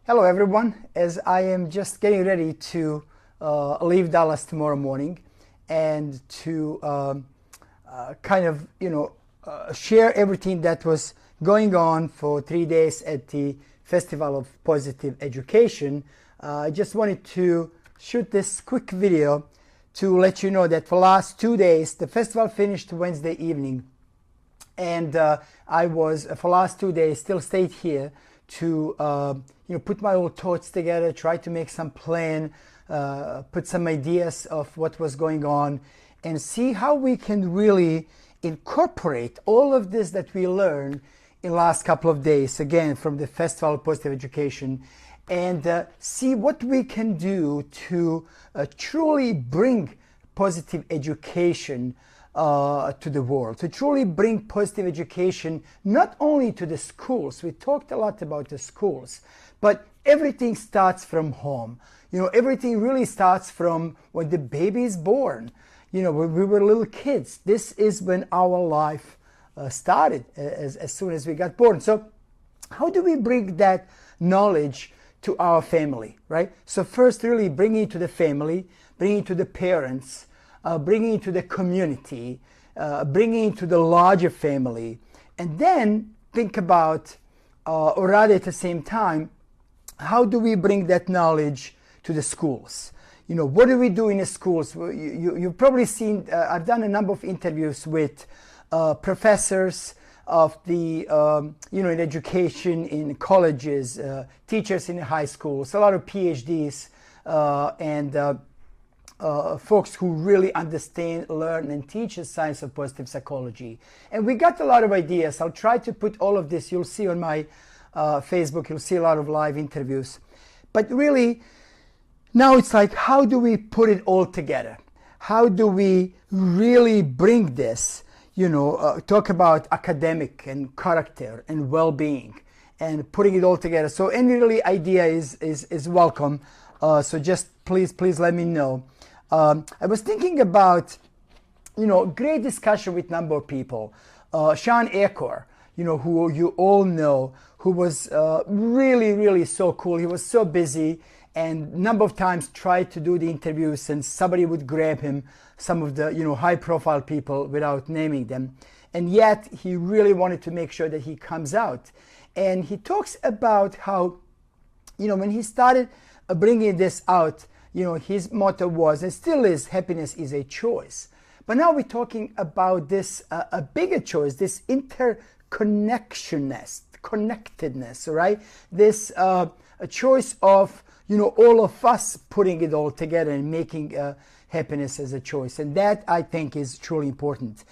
Hello everyone, as I am just getting ready to leave Dallas tomorrow morning and to share everything that was going on for 3 days at the Festival of Positive Education. I just wanted to shoot this quick video to let you know that for the last 2 days, the festival finished Wednesday evening, and I was, for the last 2 days, still stayed here to put my old thoughts together, try to make some plan, put some ideas of what was going on, and see how we can really incorporate all of this that we learned in the last couple of days, again, from the Festival of Positive Education, and see what we can do to truly bring positive education to the world, to truly bring positive education not only to the schools. We talked a lot about the schools, but everything starts from home. Everything really starts from when the baby is born. When we were little kids, this is when our life started, as soon as we got born. So how do we bring that knowledge to our family, right? So first, really bringing it to the family, bringing it to the parents, bringing it to the community, bringing it to the larger family, and then think about, or rather at the same time, how do we bring that knowledge to the schools? What do we do in the schools? You've probably seen, I've done a number of interviews with professors of the, in education, in colleges, teachers in the high schools, a lot of PhDs, and folks who really understand, learn, and teach the science of positive psychology. And we got a lot of ideas. I'll try to put all of this. You'll see on my Facebook, you'll see a lot of live interviews. But really, now it's like, how do we put it all together? How do we really bring this, talk about academic and character and well-being and putting it all together? So any really idea is welcome. So just please let me know. I was thinking about, great discussion with a number of people. Sean Acor, who you all know, who was really so cool. He was so busy and a number of times tried to do the interviews and somebody would grab him, some of the, high profile people without naming them. And yet he really wanted to make sure that he comes out. And he talks about how, when he started bringing this out, his motto was, and still is, happiness is a choice. But now we're talking about this, a bigger choice, this connectedness, right? This a choice of, all of us putting it all together and making happiness as a choice. And that, I think, is truly important.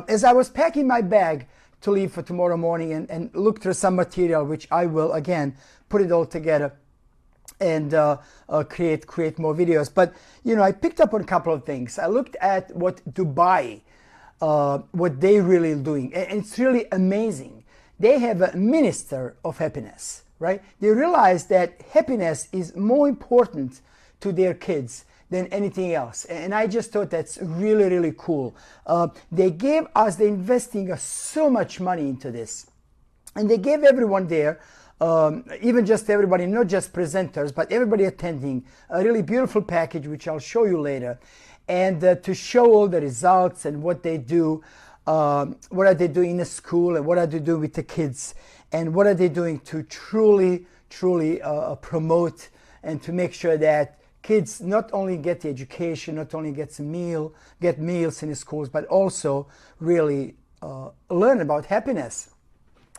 As I was packing my bag to leave for tomorrow morning and look through some material, which I will, again, put it all together and create more videos. But, I picked up on a couple of things. I looked at what Dubai, what they're really doing. And it's really amazing. They have a minister of happiness, right? They realize that happiness is more important to their kids than anything else. And I just thought that's really cool. They're investing so much money into this. And they gave everyone there, even just everybody, not just presenters, but everybody attending, a really beautiful package, which I'll show you later. And to show all the results and what they do, what are they doing in the school, and what are they doing with the kids, and what are they doing to truly promote and to make sure that kids not only get the education, not only get meals in the schools, but also really learn about happiness.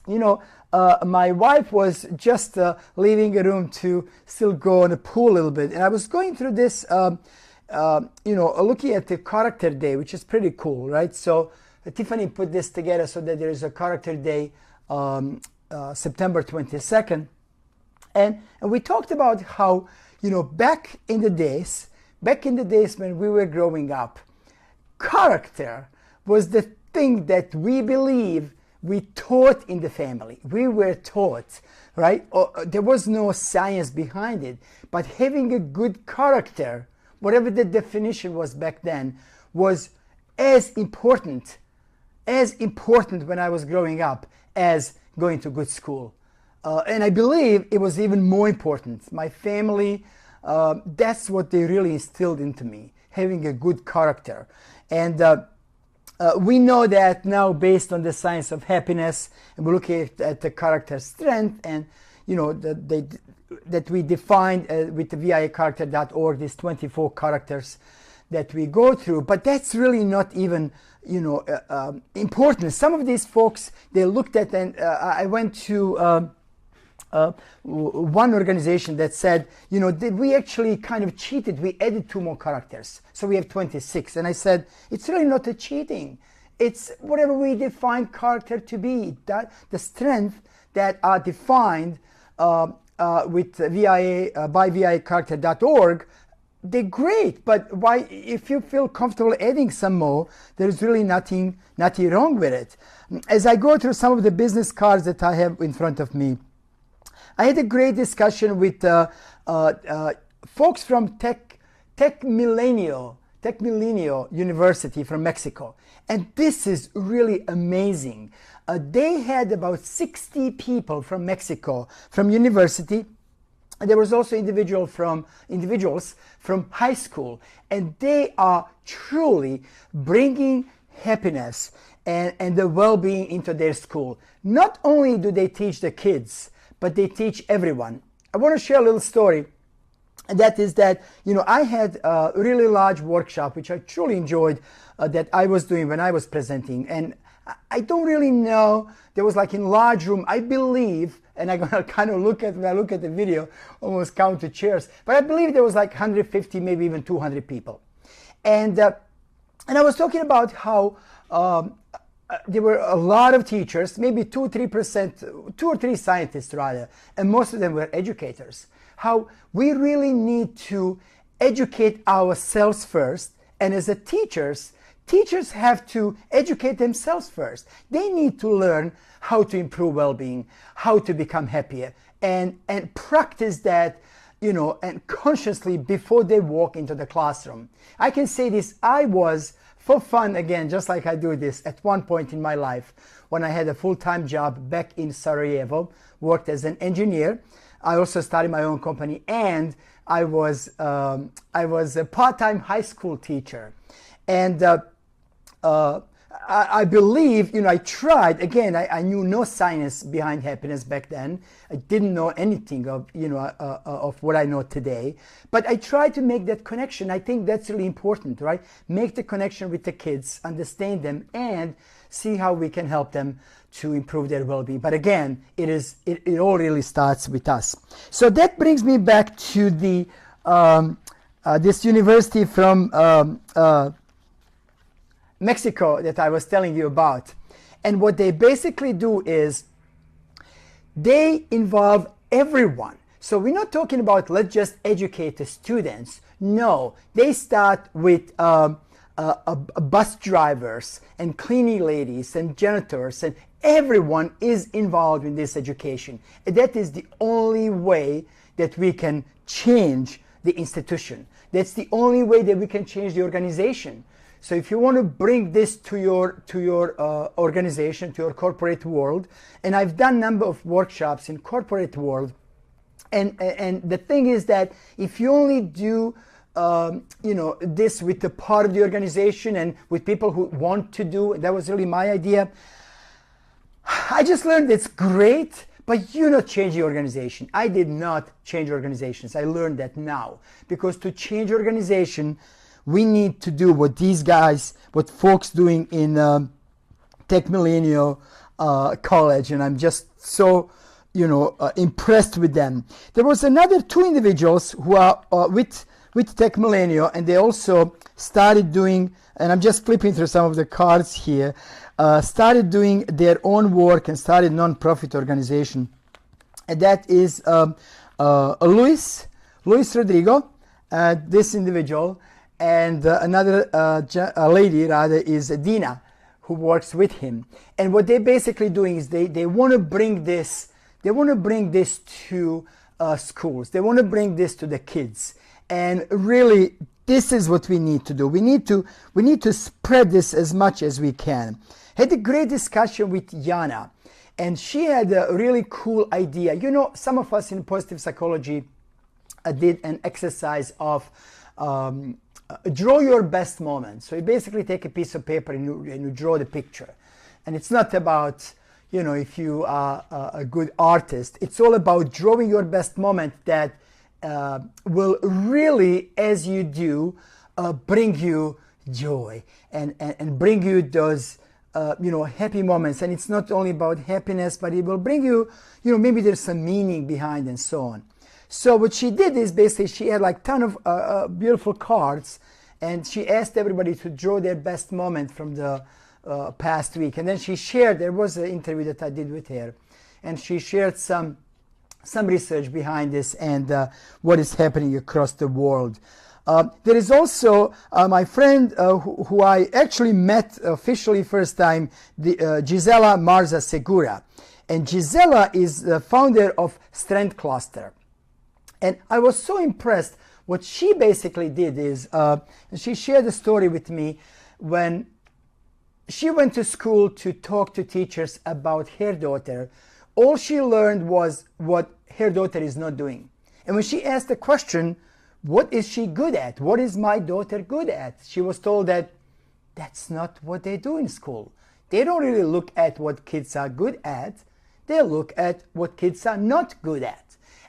My wife was just leaving a room to still go on the pool a little bit, and I was going through this, looking at the character day, which is pretty cool, right? So Tiffany put this together so that there is a character day, September 22nd, and we talked about how, back in the days when we were growing up, character was the thing that we believe we taught in the family. We were taught, right? There was no science behind it, but having a good character, whatever the definition was back then, was as important when I was growing up as going to good school. And I believe it was even more important. My family, that's what they really instilled into me, having a good character. And we know that now, based on the science of happiness, and we look at the character strength, and you know that we defined with the viacharacter.org, these 24 characters that we go through. But that's really not even important. Some of these folks, they looked at, and I went to one organization that said, we actually kind of cheated. We added 2 more characters, so we have 26. And I said, it's really not a cheating. It's whatever we define character to be. That the strength that are defined with by viacharacter.org, they're great. But why, if you feel comfortable adding some more, there's really nothing wrong with it. As I go through some of the business cards that I have in front of me, I had a great discussion with folks from Tech Milenio University from Mexico. And this is really amazing. They had about 60 people from Mexico, from university. And there was also individuals from high school. And they are truly bringing happiness and the well-being into their school. Not only do they teach the kids, but they teach everyone. I want to share a little story. And that is that, I had a really large workshop, which I truly enjoyed, that I was doing when I was presenting. And I don't really know, there was like in large room, I believe, and I'm going to kind of when I look at the video, almost count the chairs, but I believe there was like 150, maybe even 200 people. And I was talking about how there were a lot of teachers, maybe 2 or 3 scientists rather, and most of them were educators. How we really need to educate ourselves first, and as teachers have to educate themselves first. They need to learn how to improve well-being, how to become happier, and practice that, and consciously before they walk into the classroom. I can say this, I was, for fun again, just like I do this, at one point in my life, when I had a full-time job back in Sarajevo, worked as an engineer. I also started my own company, and I was a part-time high school teacher. And I believe, I tried, again, I knew no science behind happiness back then. I didn't know anything of, of what I know today. But I tried to make that connection. I think that's really important, right? Make the connection with the kids, understand them, and see how we can help them to improve their well-being. But again, it all really starts with us. So that brings me back to the this university from Mexico that I was telling you about. And what they basically do is they involve everyone. So we're not talking about let's just educate the students. No, they start with bus drivers and cleaning ladies and janitors, and everyone is involved in this education. And that is the only way that we can change the institution. That's the only way that we can change the organization. So if you want to bring this to your organization, to your corporate world, and I've done a number of workshops in corporate world, and the thing is that if you only do this with the part of the organization and with people who want to do, that was really my idea. I just learned it's great, but you not change the organization. I did not change organizations. I learned that now, because to change organization, we need to do what these guys, what folks doing in Tech Milenio College, and I'm just so, impressed with them. There was another 2 individuals who are with Tech Milenio, and they also started doing, and I'm just flipping through some of the cards here, started doing their own work and started non-profit organization. And that is Luis Rodrigo, this individual, and another lady rather is Dina, who works with him. And what they're basically doing is they want to bring this, to schools. They want to bring this to the kids. And really, this is what we need to do. We need to spread this as much as we can. Had a great discussion with Yana. And she had a really cool idea. You know, some of us in positive psychology did an exercise of draw your best moment. So you basically take a piece of paper and you draw the picture. And it's not about, you know, if you are a good artist. It's all about drawing your best moment that will really, as you do, bring you joy and bring you those you know, happy moments. And it's not only about happiness, but it will bring you, you know, maybe there's some meaning behind and so on. So what she did is basically she had like a ton of beautiful cards, and she asked everybody to draw their best moment from the past week. And then she shared, there was an interview that I did with her, and she shared some research behind this and what is happening across the world. There is also my friend who I actually met officially first time, Gisela Marza Segura. And Gisela is the founder of Strength Cluster. And I was so impressed. What she basically did is, she shared a story with me when she went to school to talk to teachers about her daughter. All she learned was what her daughter is not doing. And when she asked the question, what is she good at? What is my daughter good at? She was told that that's not what they do in school. They don't really look at what kids are good at. They look at what kids are not good at.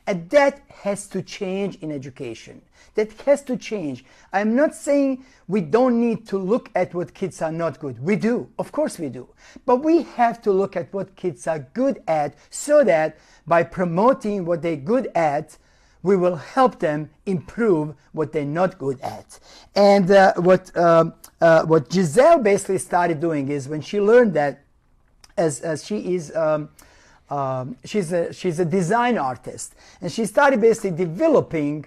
And that has to change in education. That has to change. I'm not saying we don't need to look at what kids are not good. We do. Of course we do. But we have to look at what kids are good at, so that by promoting what they're good at, we will help them improve what they're not good at. And what Giselle basically started doing is, when she learned that, as she is she's a design artist, and she started basically developing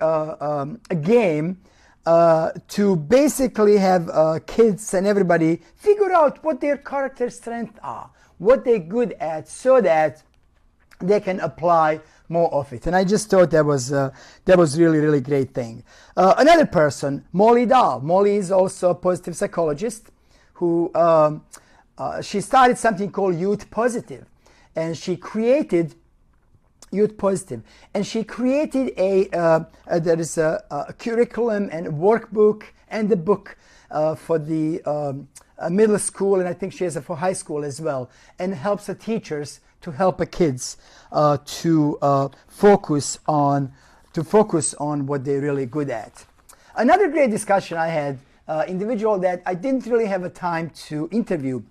a game to basically have kids and everybody figure out what their character strengths are, what they're good at, so that they can apply more of it. And I just thought that was really, really great thing. Another person, Molly Dahl. Molly is also a positive psychologist who she started something called Youth Positive, and she created Youth Positive, and she created there is a curriculum and workbook and the book for the middle school, and I think she has it for high school as well, and helps the teachers to help the kids to focus on what they're really good at. Another great discussion I had, individual that I didn't really have a time to interview,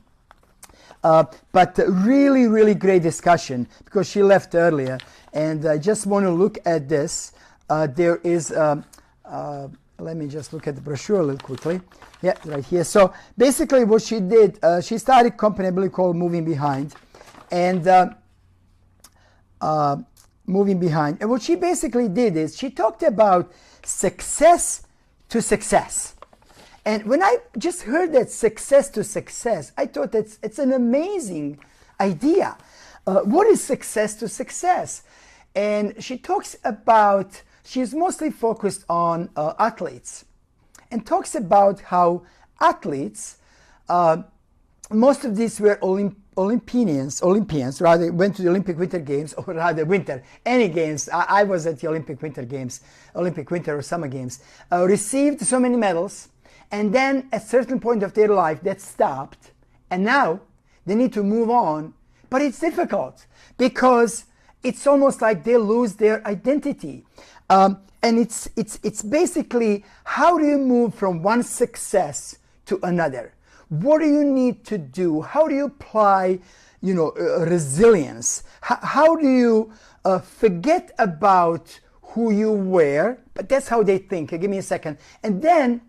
but really, really great discussion, because she left earlier, and I just want to look at this. There is, let me just look at the brochure a little quickly. Yeah, right here. So basically what she did, she started a company I believe called Moving Behind, and Moving Behind. And what she basically did is she talked about success to success. And when I just heard that success to success, I thought it's an amazing idea. What is success to success? And she talks about, she's mostly focused on athletes, and talks about how athletes, most of these were Olympians rather, went to the Olympic Winter Games, or rather any games. I was at the Olympic Winter Games, Olympic Winter or Summer Games, received so many medals, and then at a certain point of their life that stopped, and now they need to move on. But it's difficult, because it's almost like they lose their identity. And it's basically, how do you move from one success to another? What do you need to do? How do you apply, resilience? How do you forget about who you were? But that's how they think. Give me a second. And then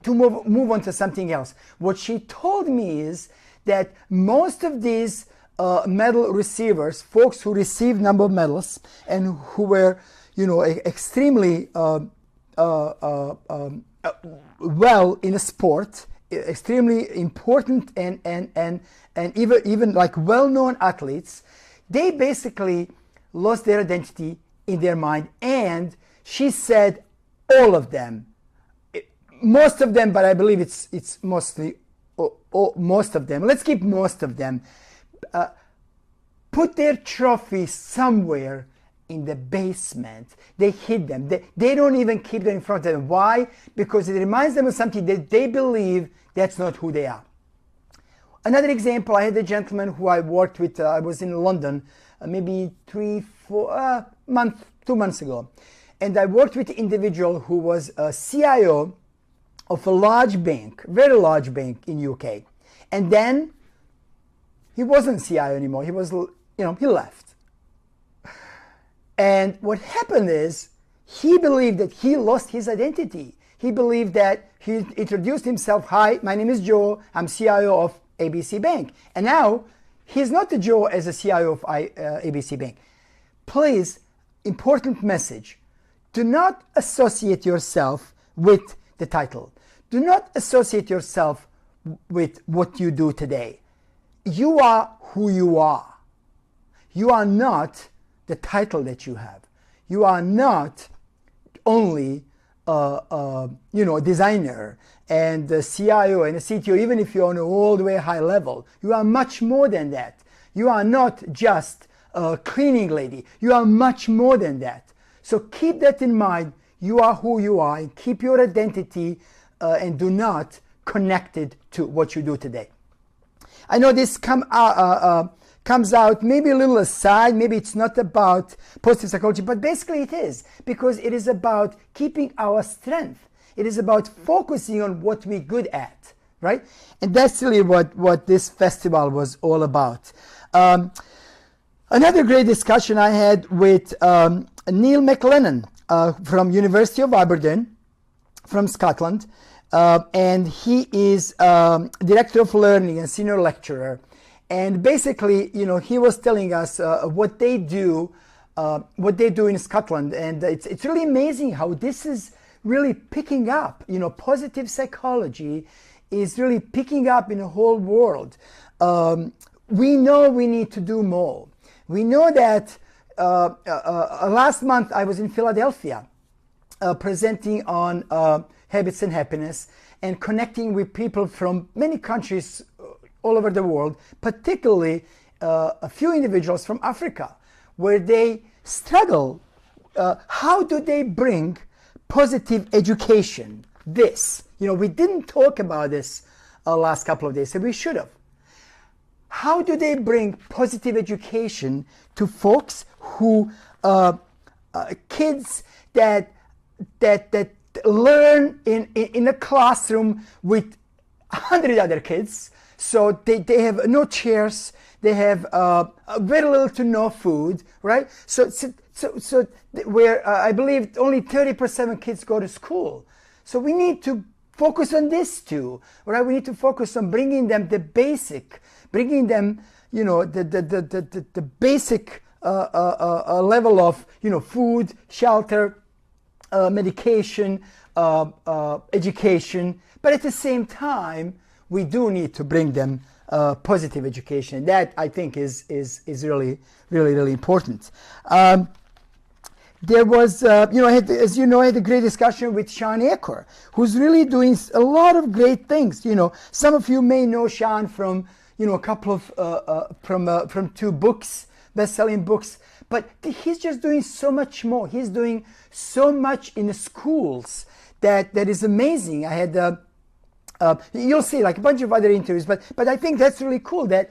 to move on to something else. What she told me is that most of these medal receivers, folks who received number of medals and who were, extremely well in a sport, extremely important and even like well-known athletes, they basically lost their identity in their mind. And she said all of them, most of them, but I believe it's mostly most of them. Let's keep most of them. put their trophies somewhere in the basement. They hid them. They don't even keep them in front of them. Why? Because it reminds them of something that they believe that's not who they are. Another example, I had a gentleman who I worked with. I was in London maybe 2 months ago. And I worked with an individual who was a CIO of a large bank, very large bank in UK. And then he wasn't CIO anymore. He was, he left. And what happened is he believed that he lost his identity. He believed that he introduced himself, hi, my name is Joe, I'm CIO of ABC Bank. And now he's not the Joe as a CIO of ABC Bank. Please, important message, do not associate yourself with the title. Do not associate yourself with what you do today. You are who you are. You are not the title that you have. You are not only a designer and a CIO and a CTO, even if you're on an all the way high level. You are much more than that. You are not just a cleaning lady. You are much more than that. So keep that in mind. You are who you are, and keep your identity and do not connect it to what you do today. I know this comes out maybe a little aside, maybe it's not about positive psychology, but basically it is, because it is about keeping our strength. It is about focusing on what we're good at, right? And that's really what this festival was all about. Another great discussion I had with Neil McLennan from University of Aberdeen, from Scotland, and he is Director of Learning and Senior Lecturer. And basically, he was telling us what they do in Scotland, and it's really amazing how this is really picking up. Positive psychology is really picking up in the whole world. We know we need to do more. We know that last month I was in Philadelphia presenting on habits and happiness and connecting with people from many countries all over the world, particularly a few individuals from Africa, where they struggle. How do they bring positive education? We didn't talk about this last couple of days, so we should have. How do they bring positive education to folks who, kids that learn in a classroom with 100 other kids? So they have no chairs, they have very little to no food, right? So where I believe only 30% of kids go to school. So we need to focus on this too, right? We need to focus on bringing them the basic, the basic level of, food, shelter, medication, education. But at the same time, we do need to bring them positive education. That, I think, is really, really, really important. There was, I had a great discussion with Sean Aker, who's really doing a lot of great things. Some of you may know Sean from, a couple of, from 2 books, best-selling books, but he's just doing so much more. He's doing so much in the schools that is amazing. I had, you'll see like a bunch of other interviews, but I think that's really cool that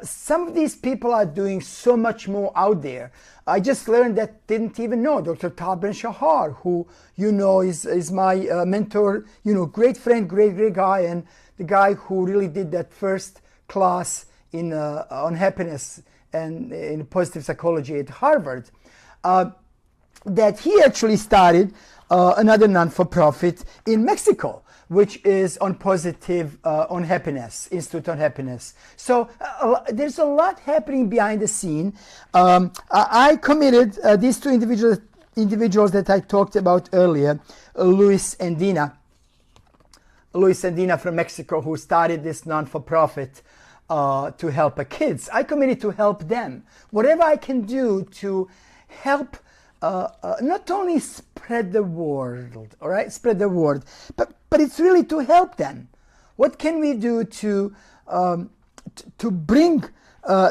some of these people are doing so much more out there. I just learned that, didn't even know, Dr. Tal Ben-Shahar, who is my mentor, great friend, great guy, and the guy who really did that first class in on happiness and in positive psychology at Harvard. That he actually started another non-for-profit in Mexico, which is on positive, on happiness, Institute on Happiness. So there's a lot happening behind the scene. I committed these 2 individuals that I talked about earlier, Luis and Dina from Mexico, who started this non-for-profit to help kids. I committed to help them. Whatever I can do to help not only spread the word, all right, spread the word, but it's really to help them. What can we do to bring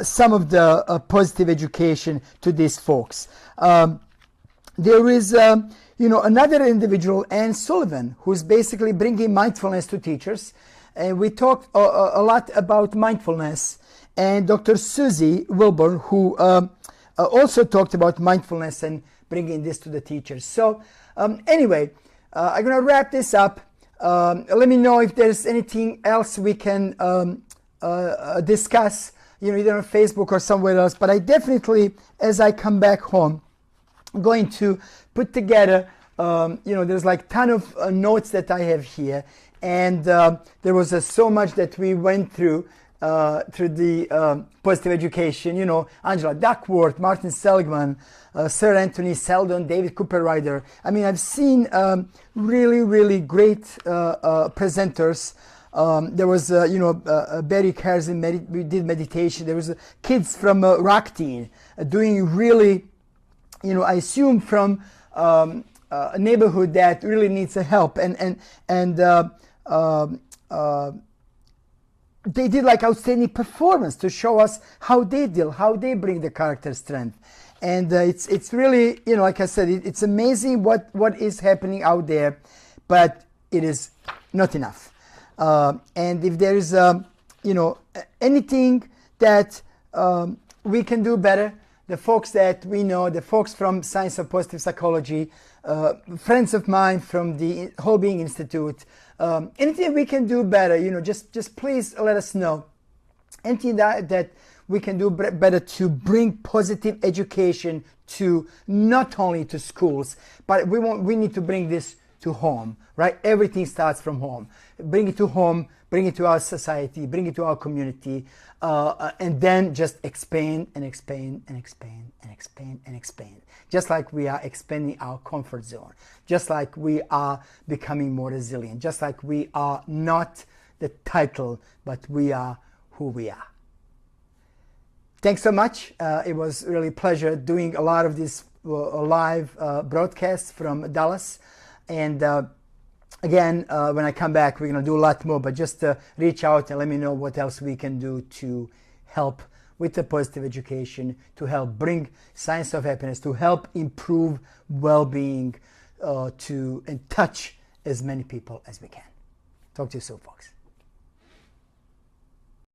some of the positive education to these folks. There is, another individual, Anne Sullivan, who's basically bringing mindfulness to teachers. And we talked a lot about mindfulness. And Dr. Susie Wilburn, who also talked about mindfulness and bringing this to the teachers. So anyway, I'm going to wrap this up. Let me know if there's anything else we can discuss, either on Facebook or somewhere else. But I definitely, as I come back home, I'm going to put together, there's like a ton of notes that I have here. And there was so much that we went through the positive education, Angela Duckworth, Martin Seligman, Sir Anthony Seldon, David Cooper Ryder. I mean, I've seen really, really great presenters. There was, Barry Carson, we did meditation. There was kids from Rakteen doing really, I assume from a neighborhood that really needs help. And they did like outstanding performance to show us how they deal, how they bring the character strength. And it's really, like I said, it's amazing what is happening out there, but it is not enough. And if there is, anything that we can do better, the folks that we know, the folks from Science of Positive Psychology, friends of mine from the Whole Being Institute, anything we can do better, just please let us know. Anything that we can do better to bring positive education to not only to schools, but we need to bring this to home, right? Everything starts from home. Bring it to home, bring it to our society, bring it to our community, and then just expand and expand and expand and expand and expand. Just like we are expanding our comfort zone, just like we are becoming more resilient, just like we are not the title, but we are who we are. Thanks so much. It was really a pleasure doing a lot of these live broadcasts from Dallas. And again, when I come back, we're going to do a lot more, but just reach out and let me know what else we can do to help with the positive education, to help bring science of happiness, to help improve well-being, and touch as many people as we can. Talk to you soon, folks.